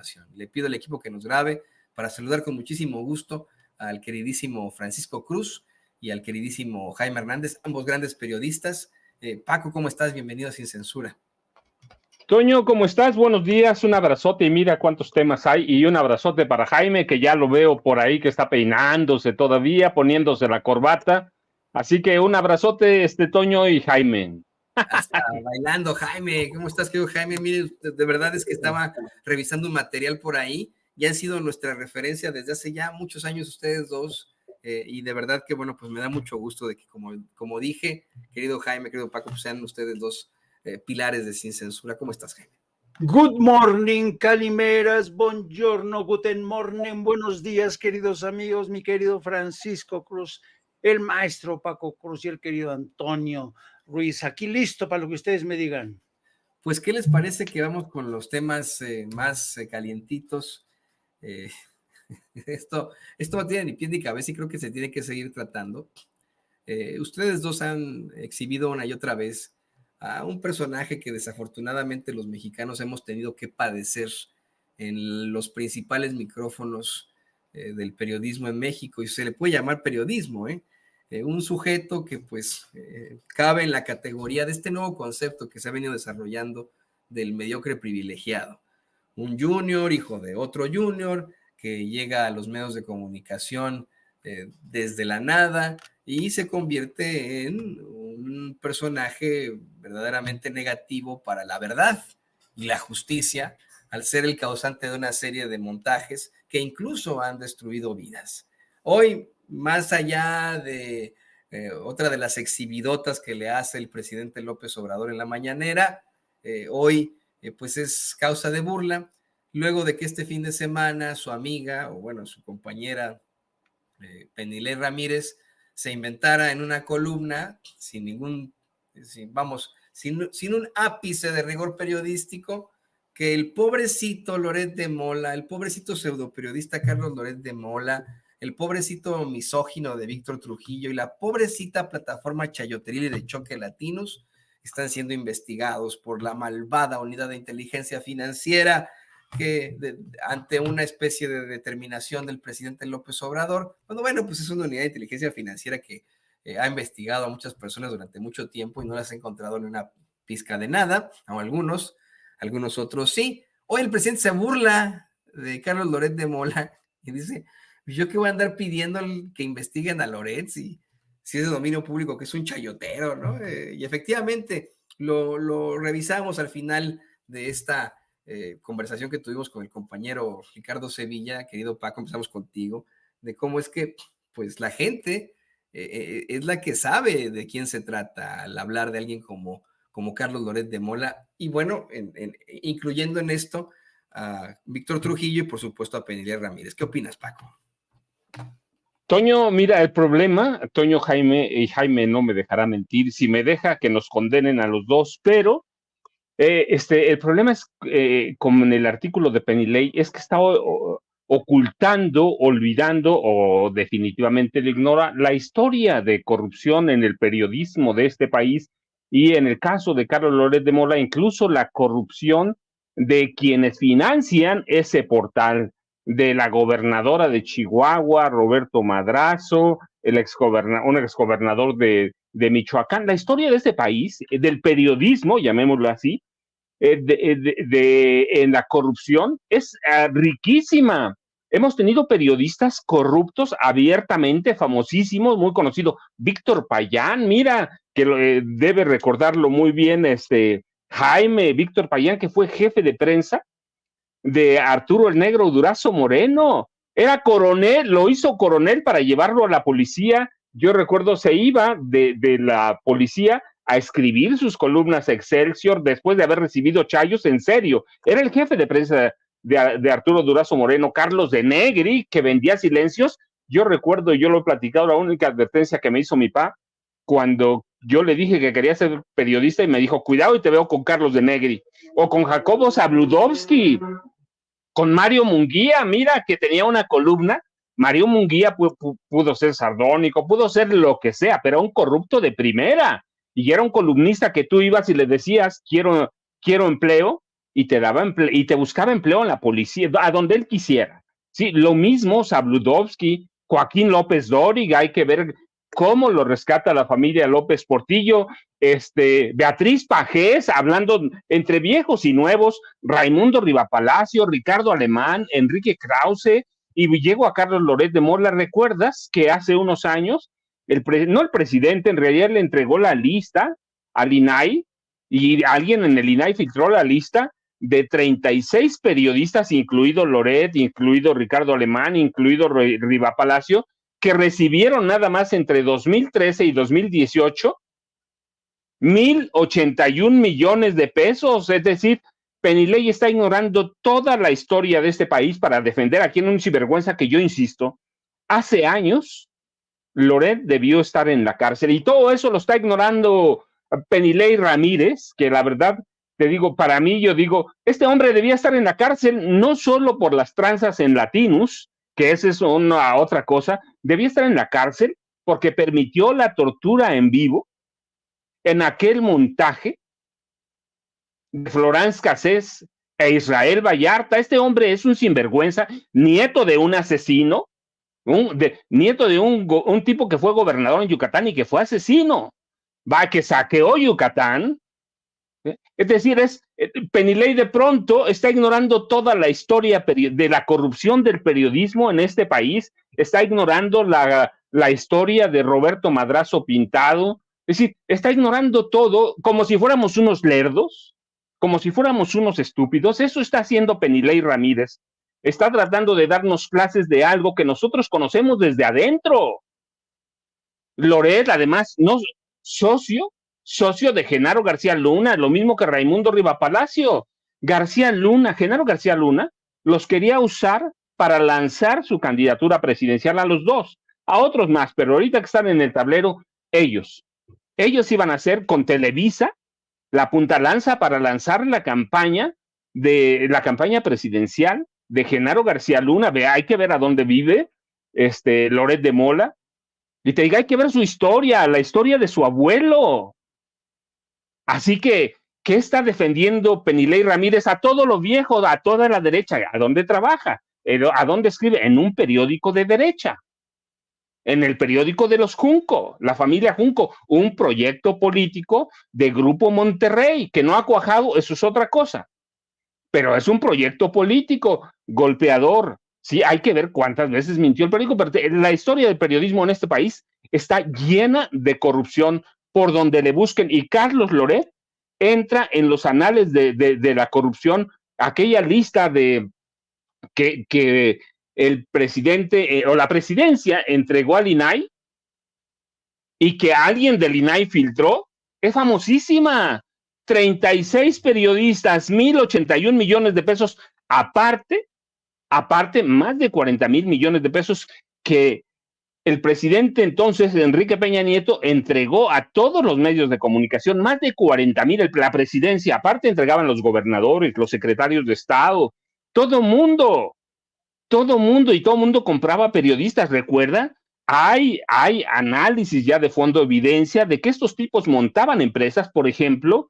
información. Le pido al equipo que nos grabe para saludar con muchísimo gusto al queridísimo Francisco Cruz y al queridísimo Jaime Hernández, ambos grandes periodistas. Paco, ¿cómo estás? Bienvenido a Sin Censura. Toño, ¿cómo estás? Buenos días, un abrazote y mira cuántos temas hay, y un abrazote para Jaime, que ya lo veo por ahí que está peinándose todavía, poniéndose la corbata, así que un abrazote, Toño y Jaime. Hasta bailando, Jaime. ¿Cómo estás, querido Jaime? Mire, de verdad es que estaba revisando un material por ahí, y han sido nuestra referencia desde hace ya muchos años ustedes dos, y de verdad que, bueno, pues me da mucho gusto de que, como dije, querido Jaime, querido Paco, pues sean ustedes dos pilares de Sin Censura. ¿Cómo estás, Jaime? Good morning, calimeras, buongiorno, guten morning, buenos días, queridos amigos, mi querido Francisco Cruz, el maestro Paco Cruz y el querido Antonio Ruiz, aquí listo para lo que ustedes me digan. Pues, ¿qué les parece que vamos con los temas más calientitos? Esto no tiene ni pie ni cabeza y creo que se tiene que seguir tratando. Ustedes dos han exhibido una y otra vez a un personaje que desafortunadamente los mexicanos hemos tenido que padecer en los principales micrófonos del periodismo en México, y se le puede llamar periodismo, un sujeto que pues cabe en la categoría de este nuevo concepto que se ha venido desarrollando del mediocre privilegiado, un junior, hijo de otro junior, que llega a los medios de comunicación desde la nada y se convierte en un personaje verdaderamente negativo para la verdad y la justicia, al ser el causante de una serie de montajes que incluso han destruido vidas. Hoy, más allá de otra de las exhibidotas que le hace el presidente López Obrador en la mañanera, hoy pues es causa de burla, luego de que este fin de semana su amiga, o bueno, su compañera Penilei Ramírez, se inventara en una columna sin un ápice de rigor periodístico, que el pobrecito Loret de Mola, el pobrecito pseudoperiodista Carlos Loret de Mola, el pobrecito misógino de Víctor Trujillo y la pobrecita plataforma chayoteril de Choque Latinos están siendo investigados por la malvada unidad de inteligencia financiera que ante una especie de determinación del presidente López Obrador, bueno, pues es una unidad de inteligencia financiera que ha investigado a muchas personas durante mucho tiempo y no las ha encontrado en una pizca de nada, o algunos otros sí. Hoy el presidente se burla de Carlos Loret de Mola y dice, yo qué voy a andar pidiendo que investiguen a Loret si es de dominio público, que es un chayotero, ¿no? Y efectivamente lo revisamos al final de esta conversación que tuvimos con el compañero Ricardo Sevilla. Querido Paco, empezamos contigo, de cómo es que pues la gente es la que sabe de quién se trata al hablar de alguien como Carlos Loret de Mola, y bueno, incluyendo en esto a Víctor Trujillo y por supuesto a Penilei Ramírez. ¿Qué opinas, Paco? Toño, mira, el problema, Toño, Jaime no me dejará mentir, si me deja que nos condenen a los dos, pero el problema es, como en el artículo de Penilei, es que está ocultando, olvidando o definitivamente le ignora la historia de corrupción en el periodismo de este país, y en el caso de Carlos Loret de Mola, incluso la corrupción de quienes financian ese portal, de la gobernadora de Chihuahua, Roberto Madrazo, un exgobernador de Michoacán. La historia de este país, del periodismo, llamémoslo así, en la corrupción es riquísima. Hemos tenido periodistas corruptos abiertamente, famosísimos, muy conocido. Víctor Payán, mira, que debe recordarlo muy bien Jaime, Víctor Payán, que fue jefe de prensa de Arturo el Negro Durazo Moreno. Era coronel, lo hizo coronel para llevarlo a la policía. Yo recuerdo, se iba de la policía a escribir sus columnas Excelsior después de haber recibido chayos, en serio. Era el jefe de prensa de Arturo Durazo Moreno. Carlos de Negri, que vendía silencios. Yo recuerdo, yo lo he platicado, la única advertencia que me hizo mi papá cuando yo le dije que quería ser periodista, y me dijo, cuidado y te veo con Carlos de Negri, o con Jacobo Zabludovsky, con Mario Munguía, mira, que tenía una columna. Mario Munguía pudo ser sardónico, pudo ser lo que sea, pero era un corrupto de primera, y era un columnista que tú ibas y le decías, quiero empleo, y te daba y te buscaba empleo en la policía, a donde él quisiera. Sí, lo mismo Sabludovsky, Joaquín López Dóriga, hay que ver cómo lo rescata la familia López Portillo, Beatriz Pajés, hablando entre viejos y nuevos, Raimundo Rivapalacio, Ricardo Alemán, Enrique Krause, y llego a Carlos Loret de Mola. ¿Recuerdas que hace unos años, no el presidente, en realidad le entregó la lista al INAI, y alguien en el INAI filtró la lista de 36 periodistas, incluido Loret, incluido Ricardo Alemán, incluido Rivapalacio, que recibieron nada más entre 2013 y 2018 1,081 millones de pesos? Es decir, Penilei está ignorando toda la historia de este país para defender a quien un sinvergüenza que, yo insisto, hace años Loret debió estar en la cárcel, y todo eso lo está ignorando Penilei Ramírez, que la verdad, te digo, para mí, yo digo, este hombre debía estar en la cárcel no solo por las tranzas en Latinus, que esa es una otra cosa, debía estar en la cárcel porque permitió la tortura en vivo en aquel montaje de Florence Cassés e Israel Vallarta. Este hombre es un sinvergüenza, nieto de un asesino, nieto de un tipo que fue gobernador en Yucatán y que fue asesino, que saqueó Yucatán. Es decir, Penilei de pronto está ignorando toda la historia de la corrupción del periodismo en este país, está ignorando la historia de Roberto Madrazo Pintado, es decir, está ignorando todo como si fuéramos unos lerdos, como si fuéramos unos estúpidos. Eso está haciendo Penilei Ramírez. Está tratando de darnos clases de algo que nosotros conocemos desde adentro. Loret, además, no socio de Genaro García Luna, lo mismo que Raimundo Rivapalacio. Genaro García Luna los quería usar para lanzar su candidatura presidencial a los dos, a otros más, pero ahorita que están en el tablero, ellos iban a hacer con Televisa la punta lanza para lanzar la campaña presidencial de Genaro García Luna. Hay que ver a dónde vive Loret de Mola, y te diga, hay que ver su historia, la historia de su abuelo. Así que, ¿qué está defendiendo Penilei Ramírez? A todo lo viejo, a toda la derecha. ¿A dónde trabaja? ¿A dónde escribe? En un periódico de derecha, en el periódico de los Junco, la familia Junco, un proyecto político de Grupo Monterrey, que no ha cuajado, eso es otra cosa, pero es un proyecto político golpeador. Sí, hay que ver cuántas veces mintió el periódico, pero la historia del periodismo en este país está llena de corrupción por donde le busquen, y Carlos Loret entra en los anales de la corrupción, aquella lista de que el presidente o la presidencia entregó al INAI y que alguien del INAI filtró, es famosísima. 36 periodistas, 1,081 millones de pesos, aparte, más de 40,000 millones de pesos que el presidente entonces, Enrique Peña Nieto, entregó a todos los medios de comunicación, más de 40,000, la presidencia, aparte entregaban los gobernadores, los secretarios de Estado, todo mundo, y todo mundo compraba periodistas. ¿Recuerda? Hay análisis ya de fondo, evidencia de que estos tipos montaban empresas, por ejemplo,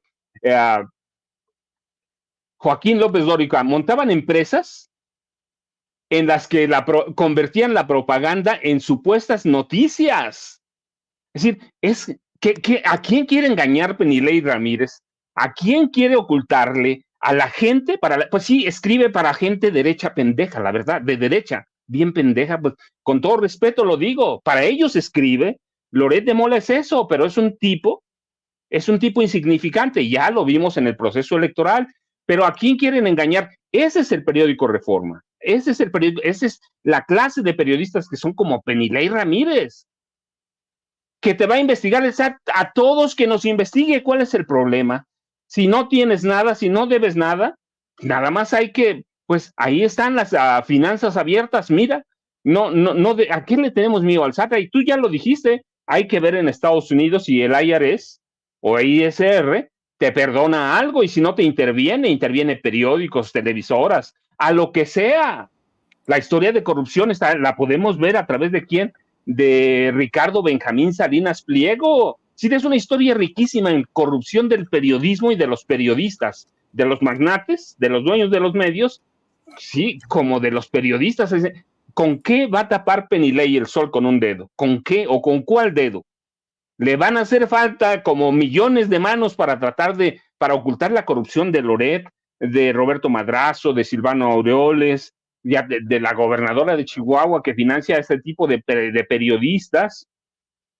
Joaquín López Dóriga, montaban empresas en las que convertían la propaganda en supuestas noticias. Es decir, ¿a quién quiere engañar Penilei Ramírez? ¿A quién quiere ocultarle? A la gente, pues sí, escribe para gente derecha pendeja, la verdad, de derecha, bien pendeja, pues con todo respeto lo digo, para ellos escribe. Loret de Mola es eso, pero es un tipo insignificante, ya lo vimos en el proceso electoral. Pero ¿a quién quieren engañar? Ese es el periódico Reforma, esa es la clase de periodistas que son como Penilei Ramírez, que te va a investigar a todos, que nos investigue. ¿Cuál es el problema? Si no tienes nada, si no debes nada, nada más hay que, pues ahí están las finanzas abiertas. Mira, ¿a quién le tenemos miedo? Al SAT. Y tú ya lo dijiste, hay que ver en Estados Unidos si el IRS o ISR te perdona algo, y si no te interviene periódicos, televisoras, a lo que sea. La historia de corrupción la podemos ver a través de ¿quién? De Ricardo Benjamín Salinas Pliego. Sí, es una historia riquísima en corrupción del periodismo y de los periodistas. de los magnates, de los dueños de los medios, sí, como de los periodistas. ¿Con qué va a tapar Penilei el sol con un dedo? ¿Con qué o con cuál dedo? Le van a hacer falta como millones de manos para para ocultar la corrupción de Loret, de Roberto Madrazo, de Silvano Aureoles, de la gobernadora de Chihuahua que financia a este tipo de periodistas.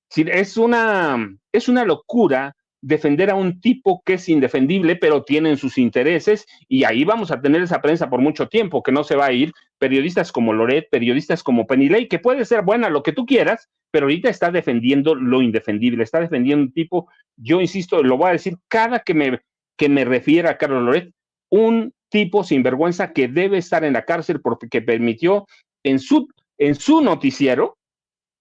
Sí, es una locura defender a un tipo que es indefendible, pero tienen sus intereses, y ahí vamos a tener esa prensa por mucho tiempo, que no se va a ir. Periodistas como Loret, periodistas como Penilei, que puede ser buena lo que tú quieras, pero ahorita está defendiendo lo indefendible, está defendiendo un tipo, yo insisto, lo voy a decir cada que me refiera a Carlos Loret, un tipo sinvergüenza que debe estar en la cárcel porque permitió en su noticiero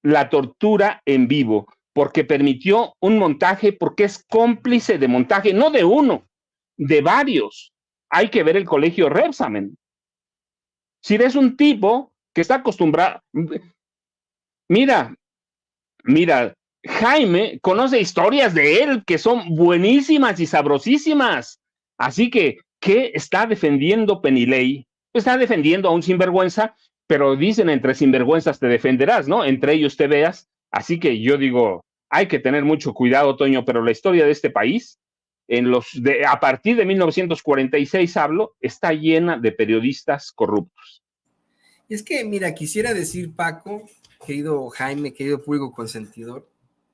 la tortura en vivo, porque permitió un montaje, porque es cómplice de montaje, no de uno, de varios. Hay que ver el colegio Repsamen. Si eres un tipo que está acostumbrado, mira, Jaime conoce historias de él que son buenísimas y sabrosísimas. Así que, ¿qué está defendiendo Penilei? Está defendiendo a un sinvergüenza, pero dicen entre sinvergüenzas te defenderás, ¿no? Entre ellos te veas. Así que yo digo, hay que tener mucho cuidado, Toño, pero la historia de este país, a partir de 1946 hablo, está llena de periodistas corruptos. Es que, mira, quisiera decir, Paco, querido Jaime, querido público consentidor,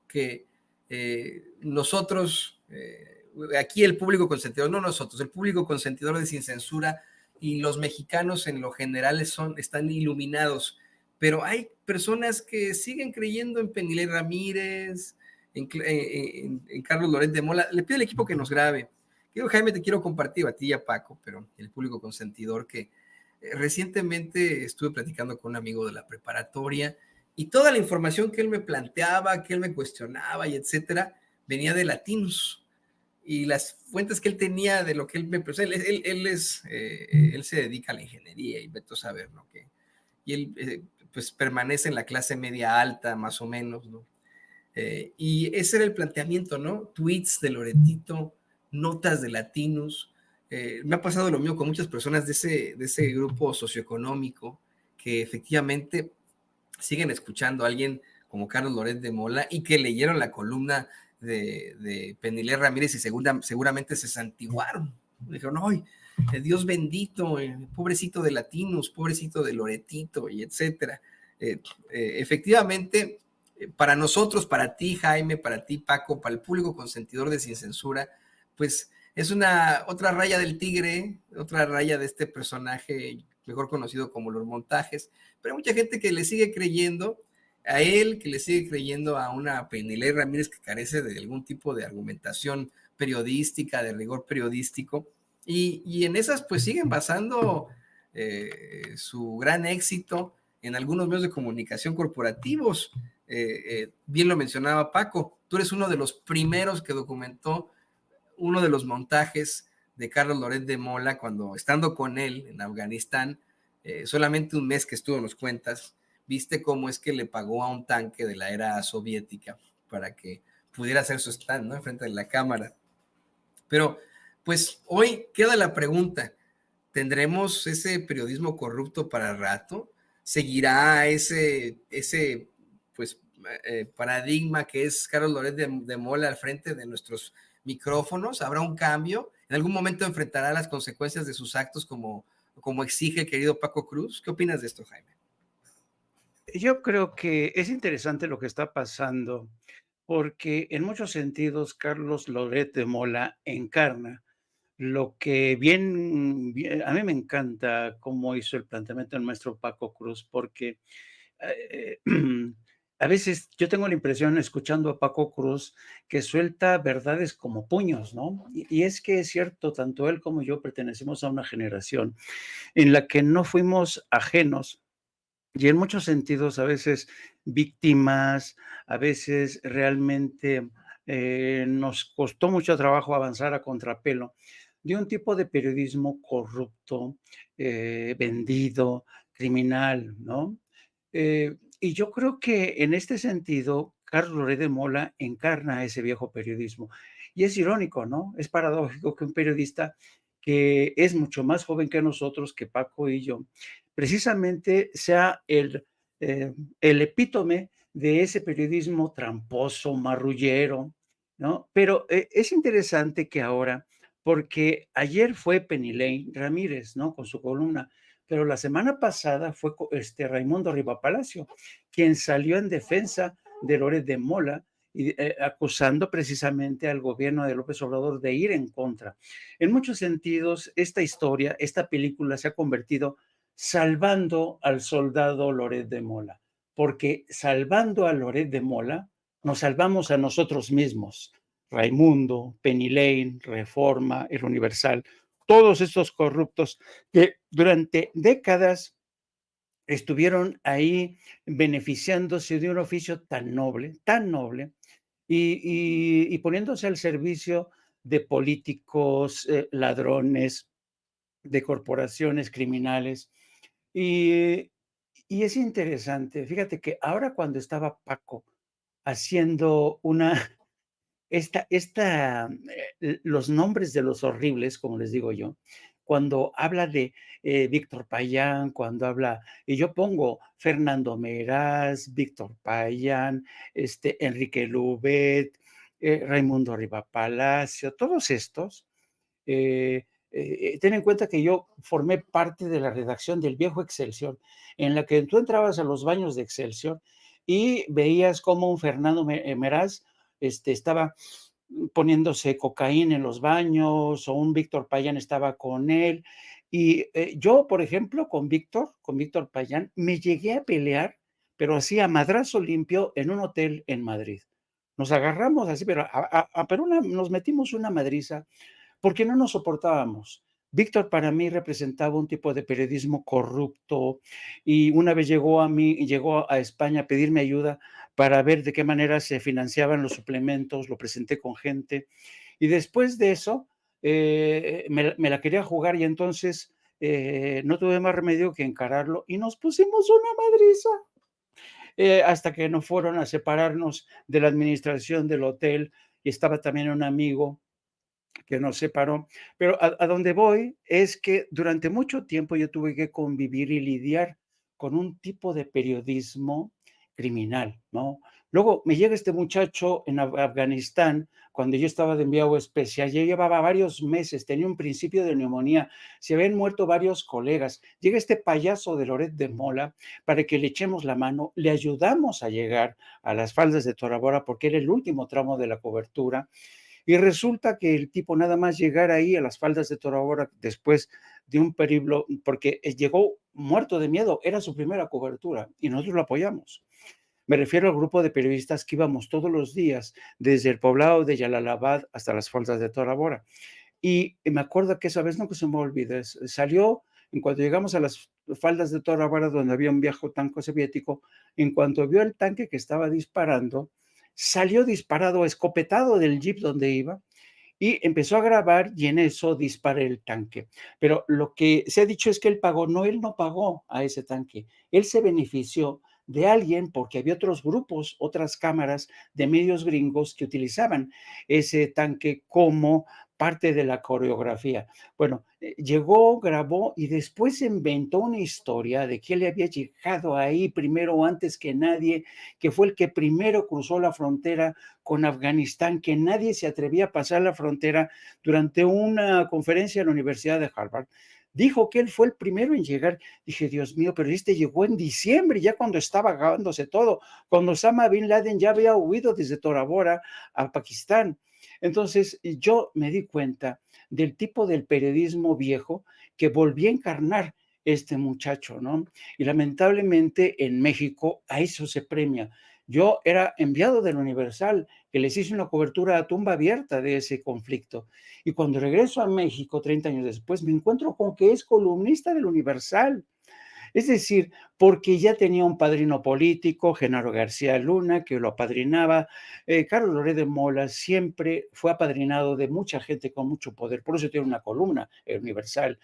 que nosotros, aquí el público consentidor, no nosotros, el público consentidor de Sin Censura y los mexicanos en lo general están iluminados, pero hay personas que siguen creyendo en Penilei Ramírez, en Carlos Loret de Mola. Le pido al equipo que nos grabe. Querido Jaime, te quiero compartir a ti y a Paco, pero el público consentidor, que recientemente estuve platicando con un amigo de la preparatoria y toda la información que él me planteaba, que él me cuestionaba y etcétera, venía de Latinos. Y las fuentes que él tenía de lo que él me... Pues él se dedica a la ingeniería y vete a saber, ¿no? Y él pues permanece en la clase media alta, más o menos, ¿no? Y ese era el planteamiento, ¿no? Tweets de Loretito, notas de Latinos. Me ha pasado lo mismo con muchas personas de ese grupo socioeconómico que efectivamente siguen escuchando a alguien como Carlos Loret de Mola y que leyeron la columna de Penilei Ramírez y seguramente se santiguaron. Dijeron, ¡ay, Dios bendito, pobrecito de Latinos, pobrecito de Loretito, y etcétera! Efectivamente, para nosotros, para ti, Jaime, para ti, Paco, para el público consentidor de Sin Censura, pues es otra raya del tigre, otra raya de este personaje mejor conocido como los montajes, pero hay mucha gente que le sigue creyendo a él, que le sigue creyendo a una Penilei Ramírez que carece de algún tipo de argumentación periodística, de rigor periodístico, y en esas pues siguen basando su gran éxito en algunos medios de comunicación corporativos. Bien lo mencionaba Paco, tú eres uno de los primeros que documentó uno de los montajes de Carlos Loret de Mola cuando, estando con él en Afganistán, solamente un mes que estuvo, nos cuentas, viste cómo es que le pagó a un tanque de la era soviética para que pudiera hacer su stand, ¿no?, enfrente de la cámara. Pero pues hoy queda la pregunta, ¿tendremos ese periodismo corrupto para rato? ¿Seguirá ese pues paradigma que es Carlos Loret de Mola al frente de nuestros micrófonos? ¿Habrá un cambio? ¿En algún momento enfrentará las consecuencias de sus actos como exige el querido Paco Cruz? ¿Qué opinas de esto, Jaime? Yo creo que es interesante lo que está pasando, porque en muchos sentidos Carlos Loret de Mola encarna lo que bien, a mí me encanta cómo hizo el planteamiento el maestro Paco Cruz, porque a veces yo tengo la impresión, escuchando a Paco Cruz, que suelta verdades como puños, ¿no? Y es que es cierto, tanto él como yo pertenecemos a una generación en la que no fuimos ajenos y en muchos sentidos a veces víctimas, a veces realmente nos costó mucho trabajo avanzar a contrapelo de un tipo de periodismo corrupto, vendido, criminal, ¿no? Y yo creo que en este sentido, Carlos Loret de Mola encarna ese viejo periodismo. Y es irónico, ¿no? Es paradójico que un periodista que es mucho más joven que nosotros, que Paco y yo, precisamente sea el epítome de ese periodismo tramposo, marrullero, ¿no? Pero es interesante que ahora, porque ayer fue Penilei Ramírez, ¿no? Con su columna, pero la semana pasada fue Raimundo Rivapalacio, quien salió en defensa de Loret de Mola y acusando precisamente al gobierno de López Obrador de ir en contra. En muchos sentidos, esta historia, esta película se ha convertido salvando al soldado Loret de Mola, porque salvando a Loret de Mola, nos salvamos a nosotros mismos. Raimundo, Penny Lane, Reforma, El Universal, todos estos corruptos que durante décadas estuvieron ahí beneficiándose de un oficio tan noble, y poniéndose al servicio de políticos, ladrones, de corporaciones criminales. Y, y es interesante, fíjate que ahora cuando estaba Paco haciendo los nombres de los horribles, como les digo yo, cuando habla de Víctor Payán, cuando habla, y yo pongo Fernando Meraz, Víctor Payán, Enrique Lubet, Raimundo Riva Palacio, todos estos, ten en cuenta que yo formé parte de la redacción del viejo Excelsior, en la que tú entrabas a los baños de Excelsior y veías cómo un Fernando Meraz estaba poniéndose cocaína en los baños, o un Víctor Payán estaba con él. Y yo, por ejemplo, con Víctor Payán, me llegué a pelear, pero así a madrazo limpio en un hotel en Madrid. Nos agarramos así, pero nos metimos una madriza porque no nos soportábamos. Víctor para mí representaba un tipo de periodismo corrupto, y una vez llegó a España a pedirme ayuda para ver de qué manera se financiaban los suplementos, lo presenté con gente, y después de eso me la quería jugar, y entonces no tuve más remedio que encararlo y nos pusimos una madriza. Hasta que no fueron a separarnos de la administración del hotel, y estaba también un amigo que nos separó. Pero a donde voy es que durante mucho tiempo yo tuve que convivir y lidiar con un tipo de periodismo criminal, ¿no? Luego me llega este muchacho en Afganistán, cuando yo estaba de enviado especial, ya llevaba varios meses, tenía un principio de neumonía, se habían muerto varios colegas. Llega este payaso de Loret de Mola para que le echemos la mano, le ayudamos a llegar a las faldas de Tora Bora porque era el último tramo de la cobertura. Y resulta que el tipo nada más llegar ahí a las faldas de Tora Bora después de un periplo, porque llegó muerto de miedo, era su primera cobertura y nosotros lo apoyamos. Me refiero al grupo de periodistas que íbamos todos los días desde el poblado de Yalalabad hasta las faldas de Tora Bora. Y me acuerdo que esa vez, no que se me olvide, salió, en cuanto llegamos a las faldas de Tora Bora, donde había un viejo tanque soviético, en cuanto vio el tanque que estaba disparando, salió disparado, escopetado del jeep donde iba, y empezó a grabar, y en eso dispara el tanque. Pero lo que se ha dicho es que él pagó. No, él no pagó a ese tanque. Él se benefició de alguien porque había otros grupos, otras cámaras de medios gringos que utilizaban ese tanque como parte de la coreografía. Bueno, llegó, grabó y después inventó una historia de que él había llegado ahí primero, antes que nadie, que fue el que primero cruzó la frontera con Afganistán, que nadie se atrevía a pasar la frontera. Durante una conferencia en la Universidad de Harvard, dijo que él fue el primero en llegar. Dije, Dios mío, pero llegó en diciembre, ya cuando estaba acabándose todo, cuando Osama Bin Laden ya había huido desde Tora Bora a Pakistán. Entonces yo me di cuenta del tipo del periodismo viejo que volví a encarnar este muchacho, ¿no? Y lamentablemente en México a eso se premia. Yo era enviado del Universal, que les hice una cobertura a tumba abierta de ese conflicto. Y cuando regreso a México 30 años después, me encuentro con que es columnista del Universal. Es decir, porque ya tenía un padrino político, Genaro García Luna, que lo apadrinaba. Carlos Loret de Mola siempre fue apadrinado de mucha gente con mucho poder, por eso tiene una columna universal.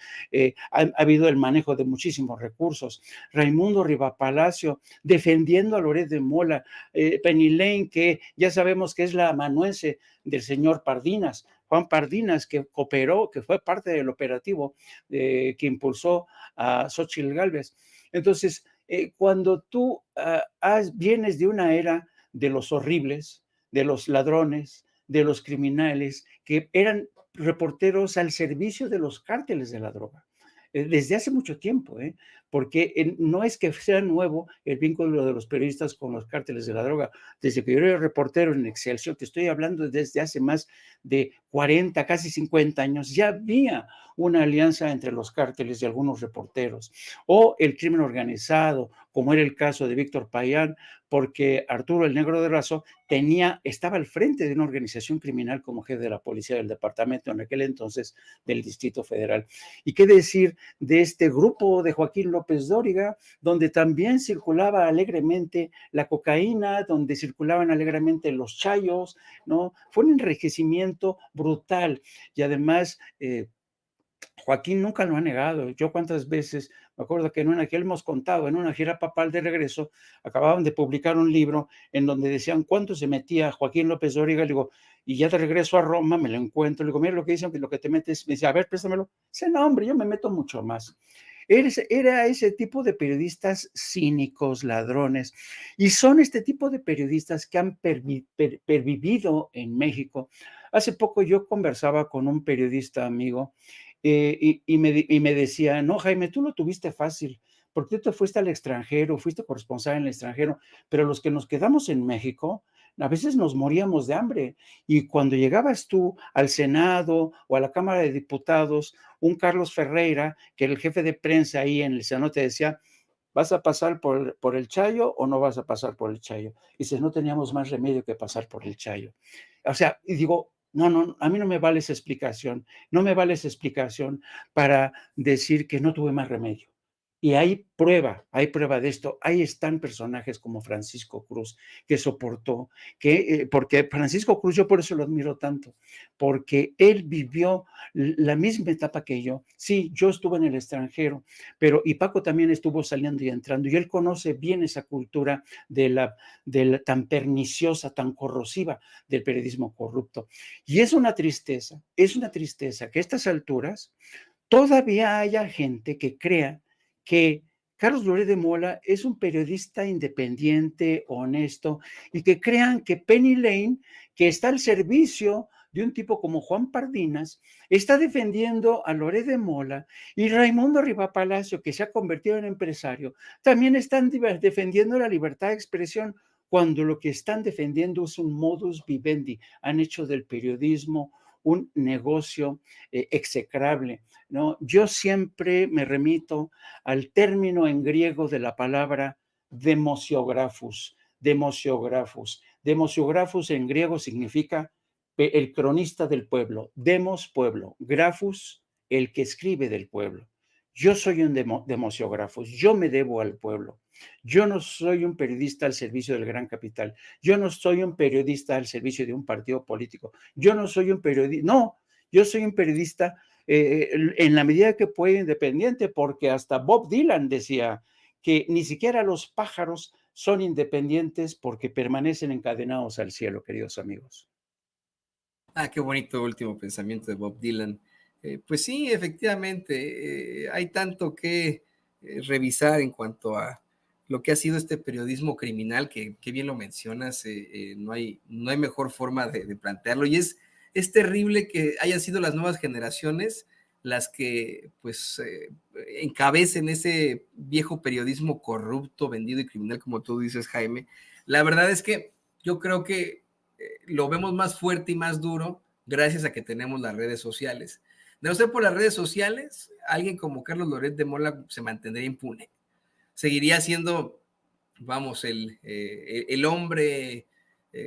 Ha habido el manejo de muchísimos recursos. Raimundo Rivapalacio defendiendo a Loret de Mola. Penny Lane, que ya sabemos que es la amanuense del señor Pardinas. Juan Pardinas, que cooperó, que fue parte del operativo que impulsó a Xóchitl Gálvez. Entonces, cuando tú vienes de una era de los horribles, de los ladrones, de los criminales, que eran reporteros al servicio de los cárteles de la droga, desde hace mucho tiempo, porque no es que sea nuevo el vínculo de los periodistas con los cárteles de la droga. Desde que yo era reportero en Excelsior, te estoy hablando desde hace más de 40, casi 50 años, ya había una alianza entre los cárteles y algunos reporteros, o el crimen organizado, como era el caso de Víctor Payán, porque Arturo el Negro de Razo estaba al frente de una organización criminal como jefe de la policía del departamento en aquel entonces del Distrito Federal. ¿Y qué decir de este grupo de Joaquín López Dóriga, donde también circulaba alegremente la cocaína, donde circulaban alegremente los chayos, ¿no? Fue un enriquecimiento brutal y además Joaquín nunca lo ha negado. Yo cuántas veces, me acuerdo que que hemos contado, en una gira papal de regreso, acababan de publicar un libro en donde decían cuánto se metía Joaquín López Dóriga. Le digo, y ya de regreso a Roma me lo encuentro. Le digo, mira lo que dicen, que lo que te metes. Me dice, a ver, préstamelo. Dice, no, hombre, yo me meto mucho más. Era ese tipo de periodistas cínicos, ladrones, y son este tipo de periodistas que han pervivido en México. Hace poco yo conversaba con un periodista amigo y me decía, no, Jaime, tú lo tuviste fácil, porque tú te fuiste al extranjero, fuiste corresponsal en el extranjero, pero los que nos quedamos en México, a veces nos moríamos de hambre. Y cuando llegabas tú al Senado o a la Cámara de Diputados, un Carlos Ferreira, que era el jefe de prensa ahí en el Senado, te decía, ¿vas a pasar por el Chayo o no vas a pasar por el Chayo? Y dices, no teníamos más remedio que pasar por el Chayo. O sea, y digo, no, a mí no me vale esa explicación, no me vale esa explicación para decir que no tuve más remedio. Y hay prueba de esto. Ahí están personajes como Francisco Cruz, que soportó, porque Francisco Cruz, yo por eso lo admiro tanto, porque él vivió la misma etapa que yo. Sí, yo estuve en el extranjero, y Paco también estuvo saliendo y entrando, y él conoce bien esa cultura de la tan perniciosa, tan corrosiva del periodismo corrupto. Y es una tristeza que a estas alturas todavía haya gente que crea que Carlos Loret de Mola es un periodista independiente, honesto, y que crean que Penny Lane, que está al servicio de un tipo como Juan Pardinas, está defendiendo a Loret de Mola, y Raimundo Rivapalacio, que se ha convertido en empresario, también están defendiendo la libertad de expresión, cuando lo que están defendiendo es un modus vivendi. Han hecho del periodismo un negocio execrable, ¿no? Yo siempre me remito al término en griego de la palabra demosiografus. Demosiografus en griego significa el cronista del pueblo, demos pueblo, grafus el que escribe del pueblo. Yo soy un demosiografus, yo me debo al pueblo. Yo no soy un periodista al servicio del gran capital. Yo no soy un periodista al servicio de un partido político. Yo no soy un periodista, no, yo soy un periodista en la medida que puede independiente, porque hasta Bob Dylan decía que ni siquiera los pájaros son independientes porque permanecen encadenados al cielo, queridos amigos. Ah, qué bonito último pensamiento de Bob Dylan. Pues sí, efectivamente, hay tanto que revisar en cuanto a lo que ha sido este periodismo criminal, que bien lo mencionas, no hay mejor forma de plantearlo. Y es terrible que hayan sido las nuevas generaciones las que pues encabecen ese viejo periodismo corrupto, vendido y criminal, como tú dices, Jaime. La verdad es que yo creo que lo vemos más fuerte y más duro gracias a que tenemos las redes sociales. De no ser por las redes sociales, alguien como Carlos Loret de Mola se mantendría impune. Seguiría siendo, vamos, el hombre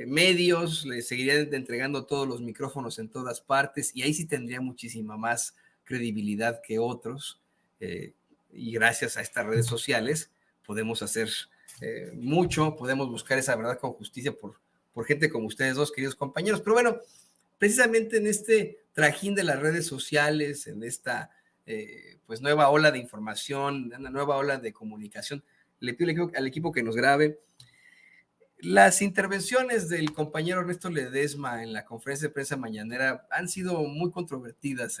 medios, le seguirían entregando todos los micrófonos en todas partes y ahí sí tendría muchísima más credibilidad que otros. Y gracias a estas redes sociales podemos hacer mucho, podemos buscar esa verdad con justicia por gente como ustedes dos, queridos compañeros. Pero bueno, precisamente en este trajín de las redes sociales, en esta pues nueva ola de información, una nueva ola de comunicación, le pido al equipo que nos grabe. Las intervenciones del compañero Ernesto Ledesma en la conferencia de prensa mañanera han sido muy controvertidas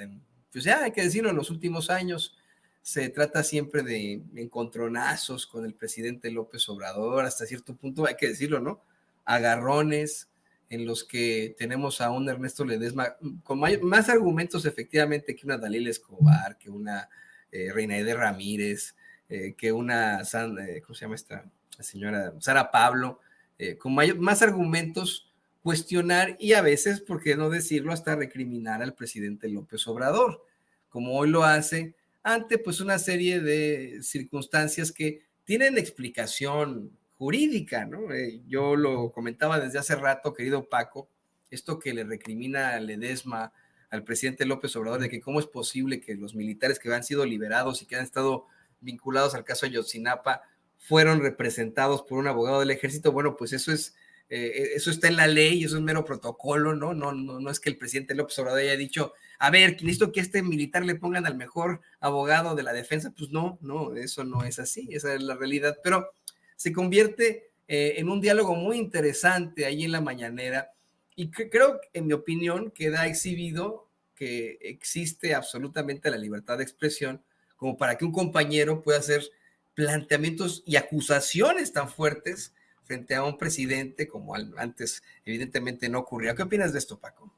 pues ya hay que decirlo, en los últimos años. Se trata siempre de encontronazos con el presidente López Obrador, hasta cierto punto, hay que decirlo, ¿no? Agarrones en los que tenemos a un Ernesto Ledesma con más argumentos efectivamente que una Dalila Escobar, que una Reinaide Ramírez, que una, ¿cómo se llama esta? La señora Sara Pablo, con más argumentos cuestionar y a veces, por qué no decirlo, hasta recriminar al presidente López Obrador, como hoy lo hace, ante pues una serie de circunstancias que tienen explicación jurídica, ¿no? Yo lo comentaba desde hace rato, querido Paco, esto que le recrimina a Ledesma al presidente López Obrador, de que cómo es posible que los militares que han sido liberados y que han estado vinculados al caso Ayotzinapa fueron representados por un abogado del ejército. Bueno, pues eso está en la ley, eso es mero protocolo, ¿no? No es que el presidente López Obrador haya dicho, a ver, necesito que a este militar le pongan al mejor abogado de la defensa. Pues no, eso no es así, esa es la realidad. Pero se convierte en un diálogo muy interesante ahí en la mañanera y creo, en mi opinión, queda exhibido que existe absolutamente la libertad de expresión como para que un compañero pueda hacer planteamientos y acusaciones tan fuertes frente a un presidente como antes evidentemente no ocurría. ¿Qué opinas de esto, Paco?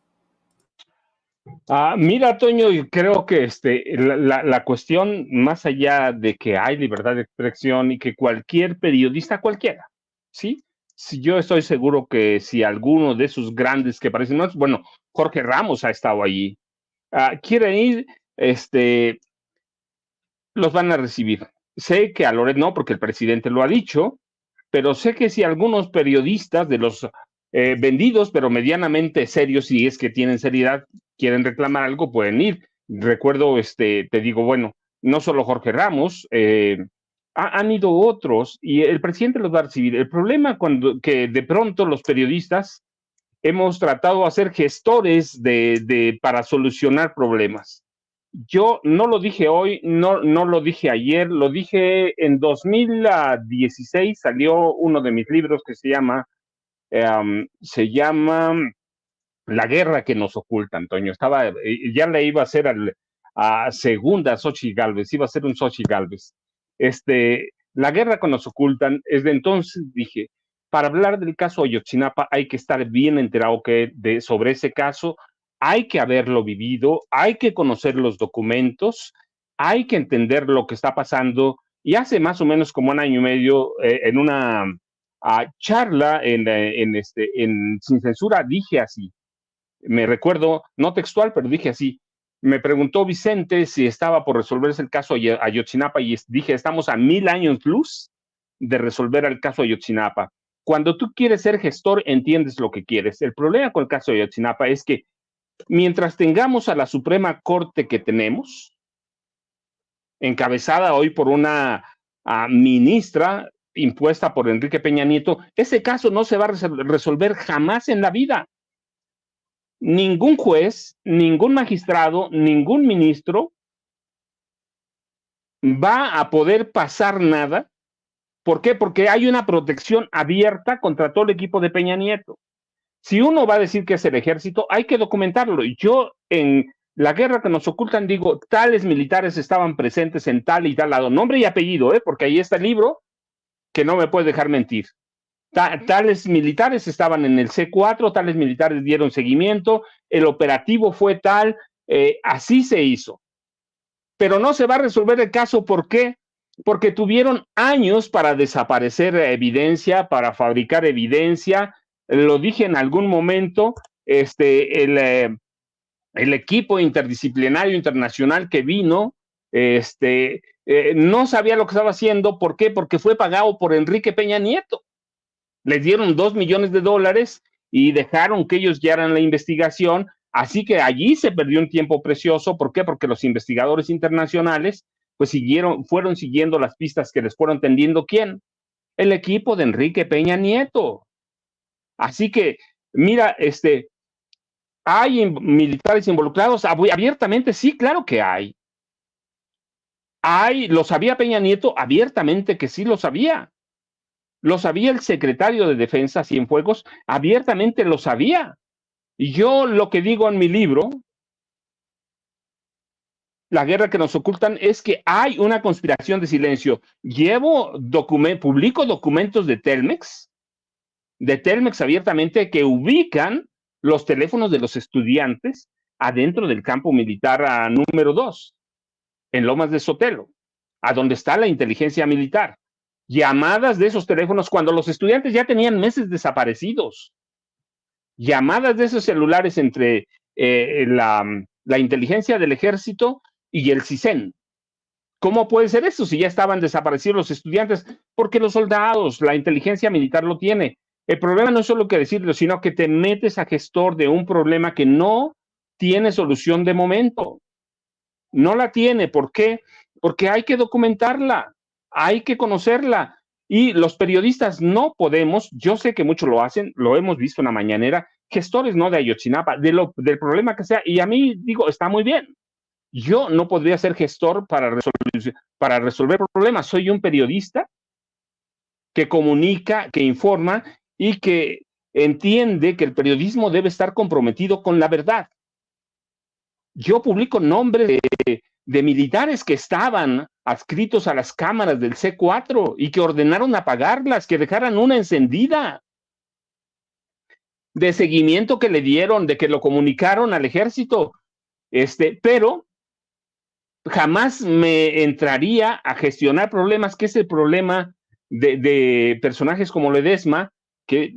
Mira, Toño, creo que la cuestión, más allá de que hay libertad de expresión y que cualquier periodista, cualquiera, ¿sí? Si yo estoy seguro que si alguno de esos grandes que parecen más, bueno, Jorge Ramos ha estado allí, quieren ir, los van a recibir. Sé que a Loret no, porque el presidente lo ha dicho, pero sé que si algunos periodistas de los vendidos, pero medianamente serios, si es que tienen seriedad, quieren reclamar algo, pueden ir. Recuerdo, te digo, bueno, no solo Jorge Ramos, han ido otros y el presidente los va a recibir. El problema que de pronto los periodistas hemos tratado de hacer gestores para solucionar problemas. Yo no lo dije hoy, no lo dije ayer, lo dije en 2016, salió uno de mis libros que se llama La guerra que nos oculta, Antonio. Ya le iba a hacer a segunda Xochitl Gálvez, iba a ser un Xochitl Gálvez. La guerra que nos ocultan, desde entonces dije, para hablar del caso Ayotzinapa hay que estar bien enterado sobre ese caso, hay que haberlo vivido, hay que conocer los documentos, hay que entender lo que está pasando. Y hace más o menos como un año y medio, en una charla Sin Censura, dije así, me recuerdo, no textual, pero dije así, me preguntó Vicente si estaba por resolverse el caso Ayotzinapa y dije, estamos a 1000 años luz de resolver el caso Ayotzinapa. Cuando tú quieres ser gestor, entiendes lo que quieres. El problema con el caso Ayotzinapa es que mientras tengamos a la Suprema Corte que tenemos, encabezada hoy por una ministra impuesta por Enrique Peña Nieto, ese caso no se va a resolver jamás en la vida. Ningún juez, ningún magistrado, ningún ministro va a poder pasar nada. ¿Por qué? Porque hay una protección abierta contra todo el equipo de Peña Nieto. Si uno va a decir que es el ejército, hay que documentarlo. Yo en la guerra que nos ocultan digo, tales militares estaban presentes en tal y tal lado, nombre y apellido, porque ahí está el libro que no me puede dejar mentir. Tales militares estaban en el C4, tales militares dieron seguimiento, el operativo fue tal, así se hizo. Pero no se va a resolver el caso, ¿por qué? Porque tuvieron años para desaparecer evidencia, para fabricar evidencia. Lo dije en algún momento, el equipo interdisciplinario internacional que vino, no sabía lo que estaba haciendo. ¿Por qué? Porque fue pagado por Enrique Peña Nieto. Les dieron $2 millones y dejaron que ellos guiaran la investigación. Así que allí se perdió un tiempo precioso. ¿Por qué? Porque los investigadores internacionales pues fueron siguiendo las pistas que les fueron tendiendo. ¿Quién? El equipo de Enrique Peña Nieto. Así que, mira, ¿hay militares involucrados? Abiertamente, sí, claro que hay. ¿Lo sabía Peña Nieto? Abiertamente que sí lo sabía. Lo sabía el secretario de Defensa, Cienfuegos, abiertamente lo sabía. Y yo lo que digo en mi libro, La guerra que nos ocultan, es que hay una conspiración de silencio. Publico documentos de Telmex abiertamente, que ubican los teléfonos de los estudiantes adentro del campo militar número 2, en Lomas de Sotelo, a donde está la inteligencia militar. Llamadas de esos teléfonos cuando los estudiantes ya tenían meses desaparecidos. Llamadas de esos celulares entre la inteligencia del ejército y el CISEN. ¿Cómo puede ser eso si ya estaban desaparecidos los estudiantes? Porque los soldados, la inteligencia militar lo tiene. El problema no es solo que decirlo, sino que te metes a gestor de un problema que no tiene solución de momento. No la tiene. ¿Por qué? Porque hay que documentarla, hay que conocerla. Y los periodistas no podemos, yo sé que muchos lo hacen, lo hemos visto en la mañanera, gestores no de Ayotzinapa, del problema que sea, y a mí digo, está muy bien. Yo no podría ser gestor para resolver problemas. Soy un periodista que comunica, que informa y que entiende que el periodismo debe estar comprometido con la verdad. Yo publico nombres de militares que estaban adscritos a las cámaras del C4 y que ordenaron apagarlas, que dejaran una encendida, de seguimiento que le dieron, de que lo comunicaron al ejército, pero jamás me entraría a gestionar problemas, que es el problema de personajes como Ledesma, que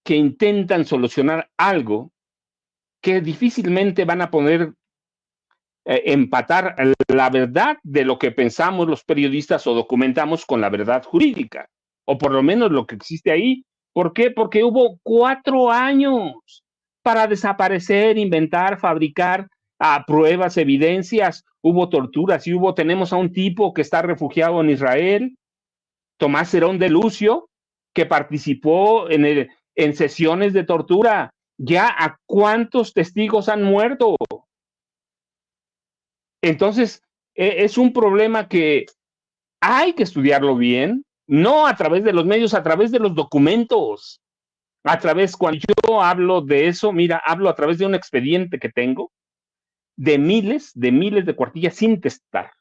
intentan solucionar algo que difícilmente van a poder empatar la verdad de lo que pensamos los periodistas o documentamos con la verdad jurídica, o por lo menos lo que existe ahí. ¿Por qué? Porque hubo 4 años para desaparecer, inventar, fabricar pruebas, evidencias. Hubo torturas y tenemos a un tipo que está refugiado en Israel, Tomás Herón de Lucio, que participó en sesiones de tortura. ¿Ya a cuántos testigos han muerto? Entonces, es un problema que hay que estudiarlo bien, no a través de los medios, a través de los documentos. Cuando yo hablo de eso, mira, hablo a través de un expediente que tengo de miles de cuartillas sin testar,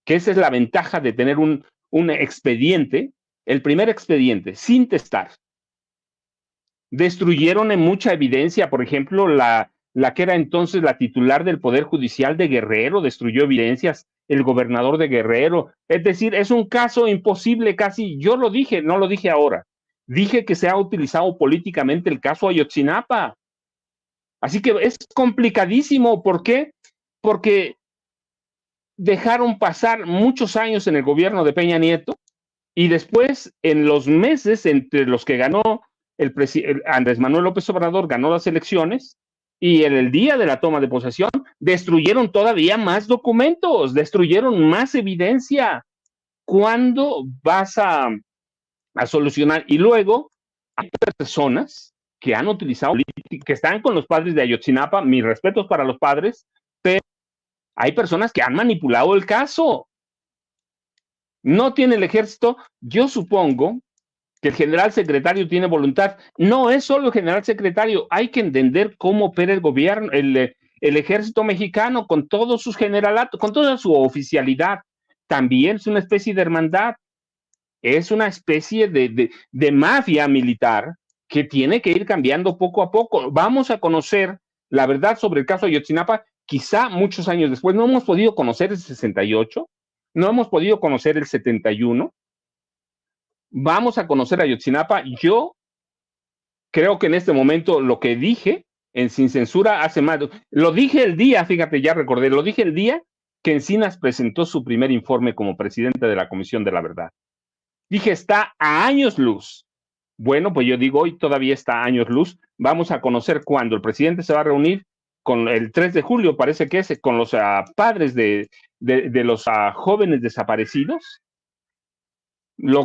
que esa es la ventaja de tener un expediente, el primer expediente, sin testar. Destruyeron en mucha evidencia, por ejemplo, la que era entonces la titular del Poder Judicial de Guerrero, destruyó evidencias, el gobernador de Guerrero. Es decir, es un caso imposible casi. Yo lo dije, no lo dije ahora. Dije que se ha utilizado políticamente el caso Ayotzinapa. Así que es complicadísimo. ¿Por qué? Porque dejaron pasar muchos años en el gobierno de Peña Nieto y después, en los meses entre los que ganó Andrés Manuel López Obrador, ganó las elecciones, y en el día de la toma de posesión destruyeron todavía más documentos, destruyeron más evidencia. ¿Cuándo vas a solucionar? Y luego hay personas que han utilizado, que están con los padres de Ayotzinapa, mis respetos para los padres, pero hay personas que han manipulado el caso. No tiene el ejército. Yo supongo que el general secretario tiene voluntad. No es solo el general secretario, hay que entender cómo opera el gobierno, el ejército mexicano, con todos sus generalatos, con toda su oficialidad. También es una especie de hermandad, es una especie de mafia militar que tiene que ir cambiando poco a poco. Vamos a conocer la verdad sobre el caso de Ayotzinapa, quizá muchos años después. No hemos podido conocer el 68, no hemos podido conocer el 71. Vamos a conocer a Ayotzinapa. Yo creo que en este momento lo que dije en Sin Censura hace más, lo dije el día, fíjate, ya recordé, lo dije el día que Encinas presentó su primer informe como presidente de la Comisión de la Verdad. Dije, está a años luz. Bueno, pues yo digo, hoy todavía está a años luz. Vamos a conocer cuándo el presidente se va a reunir con el 3 de julio, parece que es, con los padres de los jóvenes desaparecidos.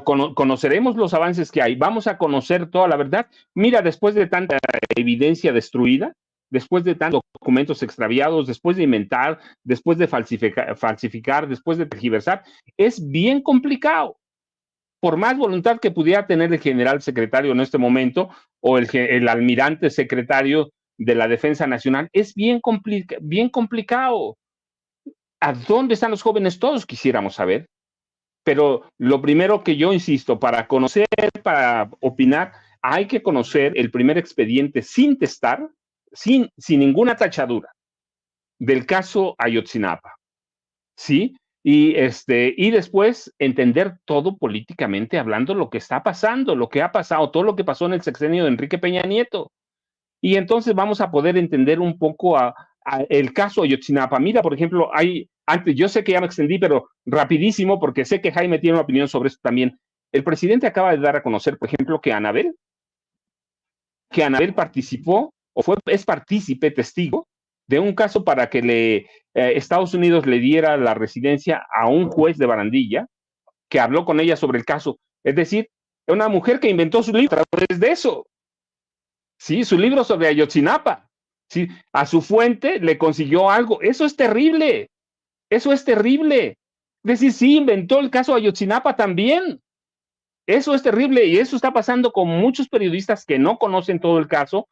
Conoceremos los avances que hay, vamos a conocer toda la verdad. Mira, después de tanta evidencia destruida, después de tantos documentos extraviados, después de inventar, después de falsificar, después de tergiversar, es bien complicado. por más voluntad que pudiera tener el general secretario en este momento o el almirante secretario de la Defensa Nacional, es bien complicado. ¿A dónde están los jóvenes? Todos quisiéramos saber. Pero lo primero que yo insisto, para conocer, para opinar, hay que conocer el primer expediente sin testar, sin ninguna tachadura, del caso Ayotzinapa, ¿sí? Y después entender todo políticamente hablando lo que está pasando, lo que ha pasado, todo lo que pasó en el sexenio de Enrique Peña Nieto. Y entonces vamos a poder entender un poco el caso Ayotzinapa. Mira, por ejemplo, antes, yo sé que ya me extendí, pero rapidísimo, porque sé que Jaime tiene una opinión sobre esto también. El presidente acaba de dar a conocer, por ejemplo, que Anabel participó es partícipe, testigo, de un caso para que Estados Unidos le diera la residencia a un juez de Barandilla que habló con ella sobre el caso. Es decir, una mujer que inventó su libro a través de eso. Sí, su libro sobre Ayotzinapa. Sí, a su fuente le consiguió algo. Eso es terrible. Eso es terrible. Es decir, sí, inventó el caso Ayotzinapa también. Eso es terrible y eso está pasando con muchos periodistas que no conocen todo el caso,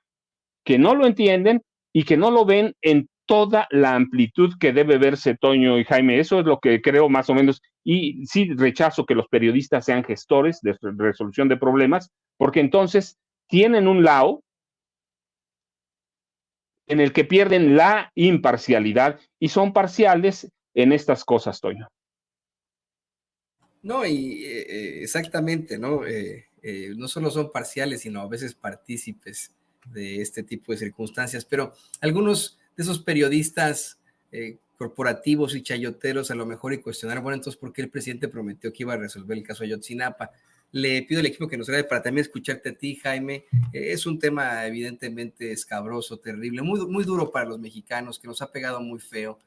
que no lo entienden y que no lo ven en toda la amplitud que debe verse, Toño y Jaime. Eso es lo que creo más o menos. Y sí rechazo que los periodistas sean gestores de resolución de problemas, porque entonces tienen un lado en el que pierden la imparcialidad y son parciales en estas cosas, Toño. No, y exactamente, ¿no? No solo son parciales, sino a veces partícipes de este tipo de circunstancias, pero algunos de esos periodistas corporativos y chayoteros a lo mejor y cuestionaron, bueno, entonces, ¿por qué el presidente prometió que iba a resolver el caso Ayotzinapa? Le pido al equipo que nos grabe para también escucharte a ti, Jaime. Es un tema evidentemente escabroso, terrible, muy duro para los mexicanos, que nos ha pegado muy feo,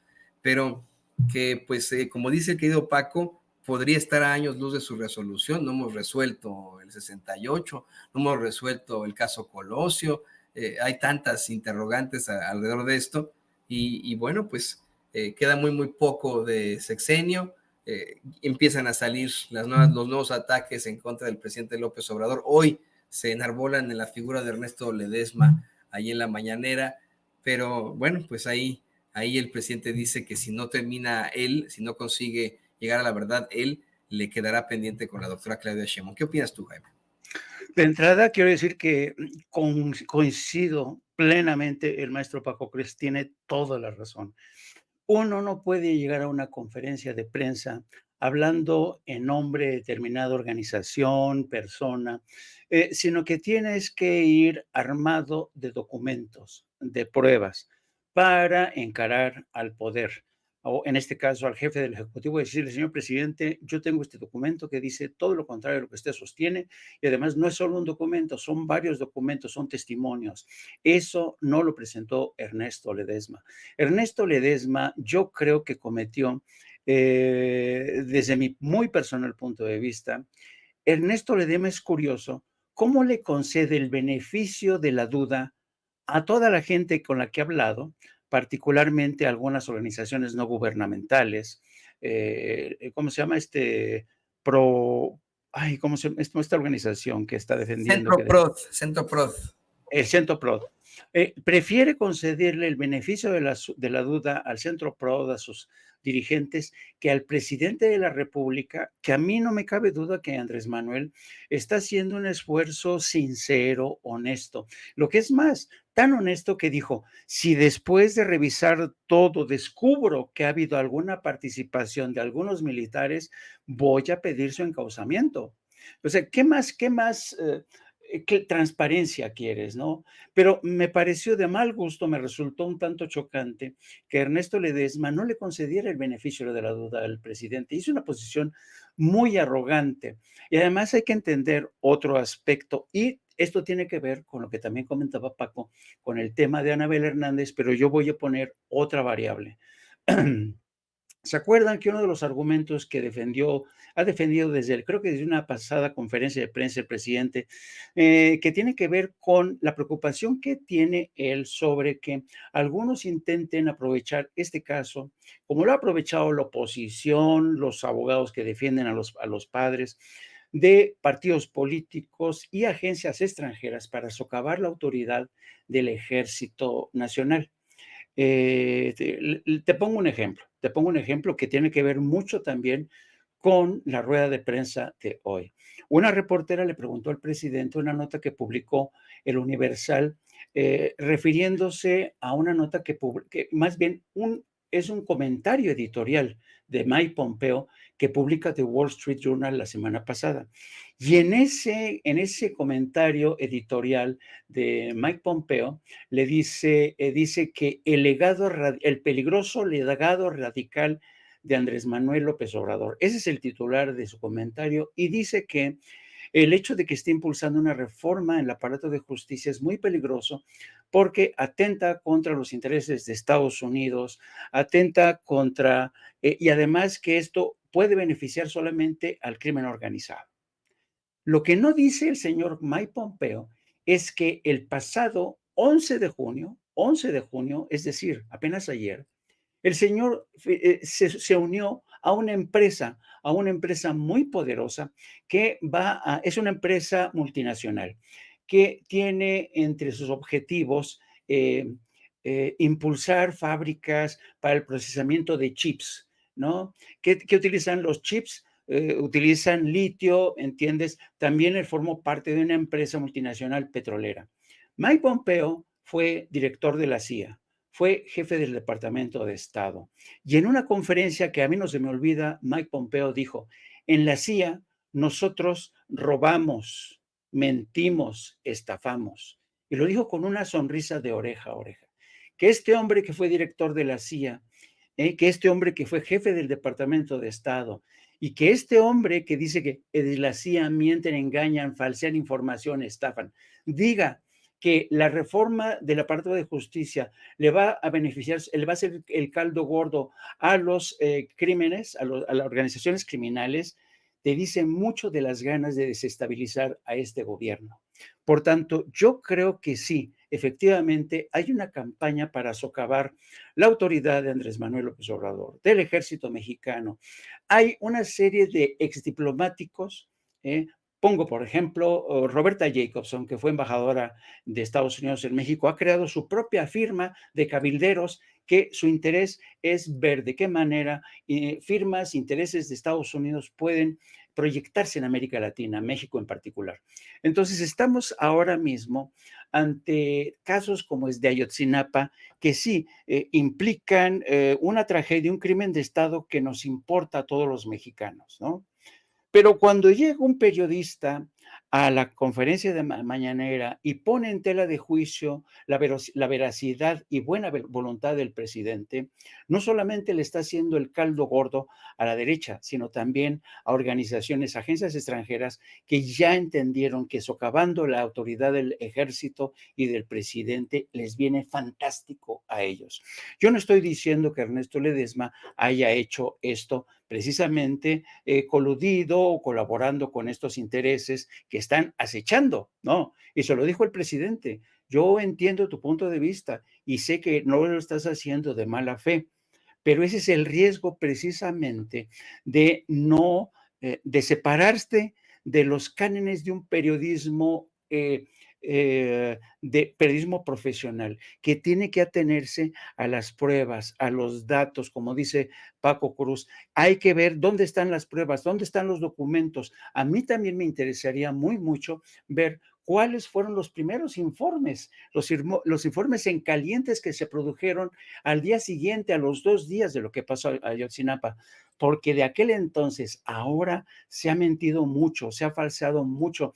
pero que, pues, como dice el querido Paco, podría estar a años luz de su resolución. No hemos resuelto el 68, no hemos resuelto el caso Colosio, hay tantas interrogantes alrededor de esto, y bueno, pues queda muy poco de sexenio, empiezan a salir los nuevos ataques en contra del presidente López Obrador. Hoy se enarbolan en la figura de Ernesto Ledesma, ahí en la mañanera, pero bueno, pues ahí el presidente dice que si no termina él, si no consigue llegar a la verdad, él le quedará pendiente con la doctora Claudia Sheinbaum. ¿Qué opinas tú, Jaime? De entrada, quiero decir que coincido plenamente, el maestro Paco Cres tiene toda la razón. Uno no puede llegar a una conferencia de prensa hablando en nombre de determinada organización, persona, sino que tienes que ir armado de documentos, de pruebas, para encarar al poder, o en este caso al jefe del Ejecutivo, y decirle, señor presidente, yo tengo este documento que dice todo lo contrario a lo que usted sostiene, y además no es solo un documento, son varios documentos, son testimonios. Eso no lo presentó Ernesto Ledesma. Ernesto Ledesma, yo creo que cometió, desde mi muy personal punto de vista, Ernesto Ledesma es curioso cómo le concede el beneficio de la duda a toda la gente con la que ha hablado, particularmente a algunas organizaciones no gubernamentales. ¿Cómo se llama pro? Ay, ¿cómo se llama esta organización que está defendiendo? Centro Prod. El Centro PROD. Prefiere concederle el beneficio de la duda al Centro PROD, a sus dirigentes, que al presidente de la República, que a mí no me cabe duda que Andrés Manuel está haciendo un esfuerzo sincero, honesto. Lo que es más, tan honesto que dijo, si después de revisar todo descubro que ha habido alguna participación de algunos militares, voy a pedir su encauzamiento. O sea, ¿qué más qué transparencia quieres, ¿no? Pero me pareció de mal gusto, me resultó un tanto chocante que Ernesto Ledesma no le concediera el beneficio de la duda al presidente. Hizo una posición muy arrogante. Y además hay que entender otro aspecto, y esto tiene que ver con lo que también comentaba Paco, con el tema de Anabel Hernández, pero yo voy a poner otra variable. ¿Se acuerdan que uno de los argumentos que ha defendido creo que desde una pasada conferencia de prensa el presidente, que tiene que ver con la preocupación que tiene él sobre que algunos intenten aprovechar este caso, como lo ha aprovechado la oposición, los abogados que defienden a los padres, de partidos políticos y agencias extranjeras para socavar la autoridad del Ejército Nacional. Te pongo un ejemplo que tiene que ver mucho también con la rueda de prensa de hoy. Una reportera le preguntó al presidente una nota que publicó el Universal, refiriéndose a una nota que más bien es un comentario editorial de Mike Pompeo que publica The Wall Street Journal la semana pasada. Y en ese comentario editorial de Mike Pompeo dice que el peligroso legado radical de Andrés Manuel López Obrador. Ese es el titular de su comentario y dice que el hecho de que esté impulsando una reforma en el aparato de justicia es muy peligroso porque atenta contra los intereses de Estados Unidos, atenta contra, y además que esto puede beneficiar solamente al crimen organizado. Lo que no dice el señor Mike Pompeo es que el pasado 11 de junio, es decir, apenas ayer, el señor se unió a una empresa muy poderosa es una empresa multinacional que tiene entre sus objetivos impulsar fábricas para el procesamiento de chips, ¿no? ¿Qué utilizan los chips? Utilizan litio, ¿entiendes? También él formó parte de una empresa multinacional petrolera. Mike Pompeo fue director de la CIA, fue jefe del Departamento de Estado. Y en una conferencia que a mí no se me olvida, Mike Pompeo dijo, en la CIA nosotros robamos, mentimos, estafamos. Y lo dijo con una sonrisa de oreja a oreja. Que este hombre que fue director de la CIA, que este hombre que fue jefe del Departamento de Estado, y que este hombre que dice que de la CIA mienten, engañan, falsean información, estafan, diga que la reforma del aparato de justicia le va a beneficiar, le va a hacer el caldo gordo a los crímenes, a las organizaciones criminales, te dice mucho de las ganas de desestabilizar a este gobierno. Por tanto, yo creo que sí, efectivamente, hay una campaña para socavar la autoridad de Andrés Manuel López Obrador, del ejército mexicano. Hay una serie de exdiplomáticos, pongo, por ejemplo, Roberta Jacobson, que fue embajadora de Estados Unidos en México, ha creado su propia firma de cabilderos que su interés es ver de qué manera firmas, intereses de Estados Unidos pueden proyectarse en América Latina, México en particular. Entonces, estamos ahora mismo ante casos como es de Ayotzinapa, que sí implican una tragedia, un crimen de Estado que nos importa a todos los mexicanos, ¿no? Pero cuando llega un periodista a la conferencia de mañanera y pone en tela de juicio la veracidad y buena voluntad del presidente, no solamente le está haciendo el caldo gordo a la derecha, sino también a organizaciones, agencias extranjeras que ya entendieron que socavando la autoridad del ejército y del presidente les viene fantástico a ellos. Yo no estoy diciendo que Ernesto Ledesma haya hecho esto precisamente coludido o colaborando con estos intereses que están acechando, ¿no? Y se lo dijo el presidente. Yo entiendo tu punto de vista y sé que no lo estás haciendo de mala fe, pero ese es el riesgo precisamente de no, de separarte de los cánones de un periodismo de periodismo profesional, que tiene que atenerse a las pruebas, a los datos, como dice Paco Cruz. Hay que ver dónde están las pruebas, dónde están los documentos. A mí también me interesaría mucho ver cuáles fueron los primeros informes, los informes en calientes que se produjeron al día siguiente, a los 2 días de lo que pasó a Ayotzinapa, porque de aquel entonces ahora se ha mentido mucho, se ha falseado mucho,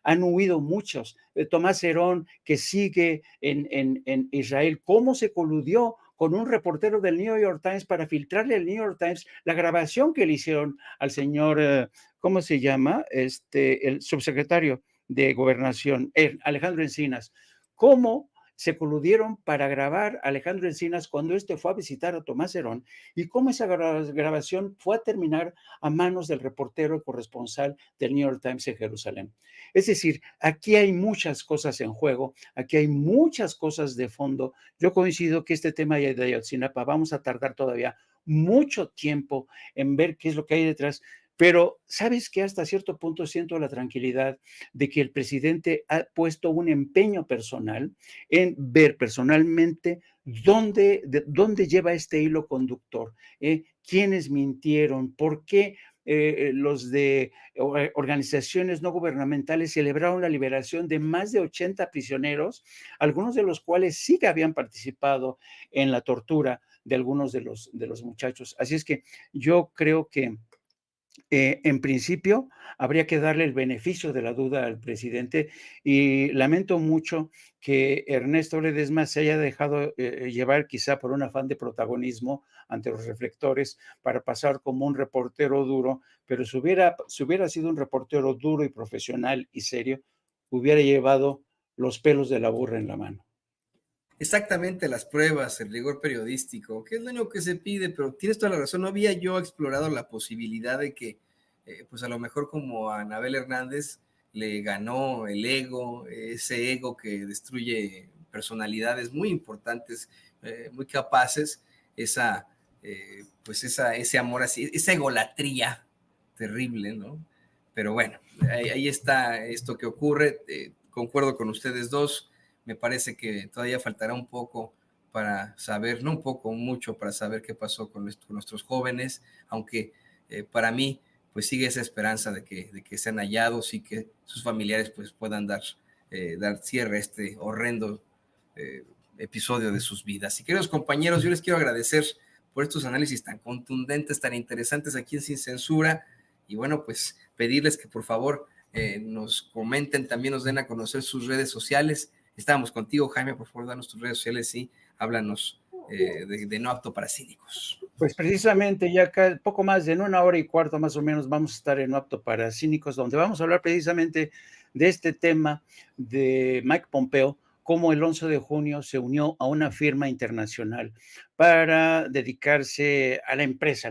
han huido muchos. Tomás Herón, que sigue en Israel, cómo se coludió con un reportero del New York Times para filtrarle al New York Times la grabación que le hicieron al señor, ¿cómo se llama? El subsecretario de Gobernación, Alejandro Encinas. ¿Cómo se coludieron para grabar a Alejandro Encinas cuando fue a visitar a Tomás Herón y cómo esa grabación fue a terminar a manos del reportero y corresponsal del New York Times en Jerusalén? Es decir, aquí hay muchas cosas en juego, aquí hay muchas cosas de fondo. Yo coincido que este tema de Ayotzinapa vamos a tardar todavía mucho tiempo en ver qué es lo que hay detrás, Pero, ¿sabes qué? Hasta cierto punto siento la tranquilidad de que el presidente ha puesto un empeño personal en ver personalmente dónde lleva este hilo conductor, quiénes mintieron, por qué los de organizaciones no gubernamentales celebraron la liberación de más de 80 prisioneros, algunos de los cuales sí que habían participado en la tortura de algunos de los muchachos. Así es que yo creo que en principio, habría que darle el beneficio de la duda al presidente y lamento mucho que Ernesto Ledesma se haya dejado llevar quizá por un afán de protagonismo ante los reflectores para pasar como un reportero duro, pero si hubiera sido un reportero duro y profesional y serio, hubiera llevado los pelos de la burra en la mano. Exactamente, las pruebas, el rigor periodístico, que es lo único que se pide, pero tienes toda la razón, no había yo explorado la posibilidad de que, pues a lo mejor como a Anabel Hernández le ganó el ego, ese ego que destruye personalidades muy importantes, muy capaces, ese amor así, esa egolatría terrible, ¿no? Pero bueno, ahí está esto que ocurre, concuerdo con ustedes dos. Me parece que todavía faltará un poco para saber, no un poco, mucho para saber qué pasó con nuestros jóvenes, aunque para mí pues sigue esa esperanza de que sean hallados y que sus familiares pues puedan dar cierre a este horrendo episodio de sus vidas. Y queridos compañeros, yo les quiero agradecer por estos análisis tan contundentes, tan interesantes aquí en Sin Censura, y bueno, pues pedirles que por favor nos comenten, también nos den a conocer sus redes sociales. Estábamos contigo, Jaime, por favor, danos tus redes sociales y háblanos de No Apto para Cínicos. Pues precisamente ya acá, poco más de en 1 hora y cuarto más o menos vamos a estar en No Apto para Cínicos, donde vamos a hablar precisamente de este tema de Mike Pompeo, cómo el 11 de junio se unió a una firma internacional para dedicarse a la empresa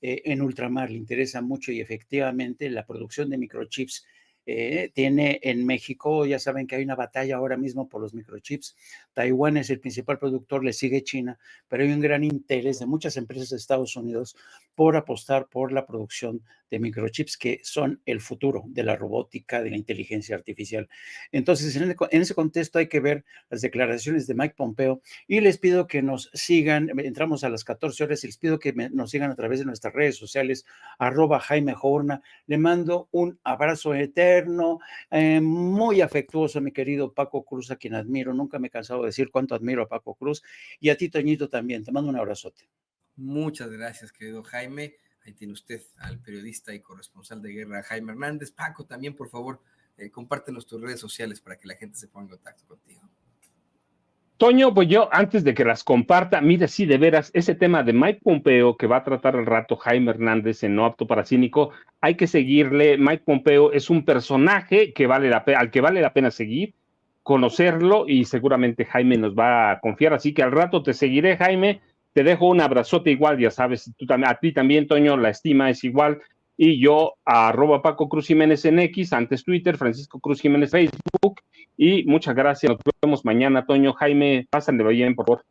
en ultramar. Le interesa mucho y efectivamente la producción de microchips. Tiene en México, ya saben que hay una batalla ahora mismo por los microchips. Taiwán es el principal productor, le sigue China, pero hay un gran interés de muchas empresas de Estados Unidos por apostar por la producción de microchips que son el futuro de la robótica, de la inteligencia artificial. Entonces, en ese contexto hay que ver las declaraciones de Mike Pompeo y les pido que nos sigan, entramos a las 14 horas y les pido que nos sigan a través de nuestras redes sociales, @Jaime Jorna. Le mando un abrazo eterno, muy afectuoso, mi querido Paco Cruz, a quien admiro. Nunca me he cansado de decir cuánto admiro a Paco Cruz. Y a ti, Toñito, también. Te mando un abrazote. Muchas gracias, querido Jaime. Ahí tiene usted al periodista y corresponsal de guerra, Jaime Hernández. Paco, también, por favor, compártenos tus redes sociales para que la gente se ponga en contacto contigo. Toño, pues yo, antes de que las comparta, mire, sí, de veras, ese tema de Mike Pompeo que va a tratar al rato Jaime Hernández en No Apto para Cínico, hay que seguirle. Mike Pompeo es un personaje que al que vale la pena seguir, conocerlo, y seguramente Jaime nos va a confiar, así que al rato te seguiré, Jaime. Te dejo un abrazote igual, ya sabes, a ti también, Toño, la estima es igual. Y yo, @Paco Cruz Jiménez en X, antes Twitter, Francisco Cruz Jiménez Facebook. Y muchas gracias, nos vemos mañana, Toño. Jaime, pásenle bien, por favor.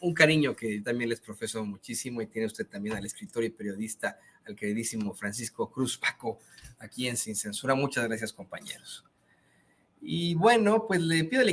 Un cariño que también les profeso muchísimo, y tiene usted también al escritor y periodista, al queridísimo Francisco Cruz. Paco, aquí en Sin Censura. Muchas gracias, compañeros. Y bueno, pues le pido al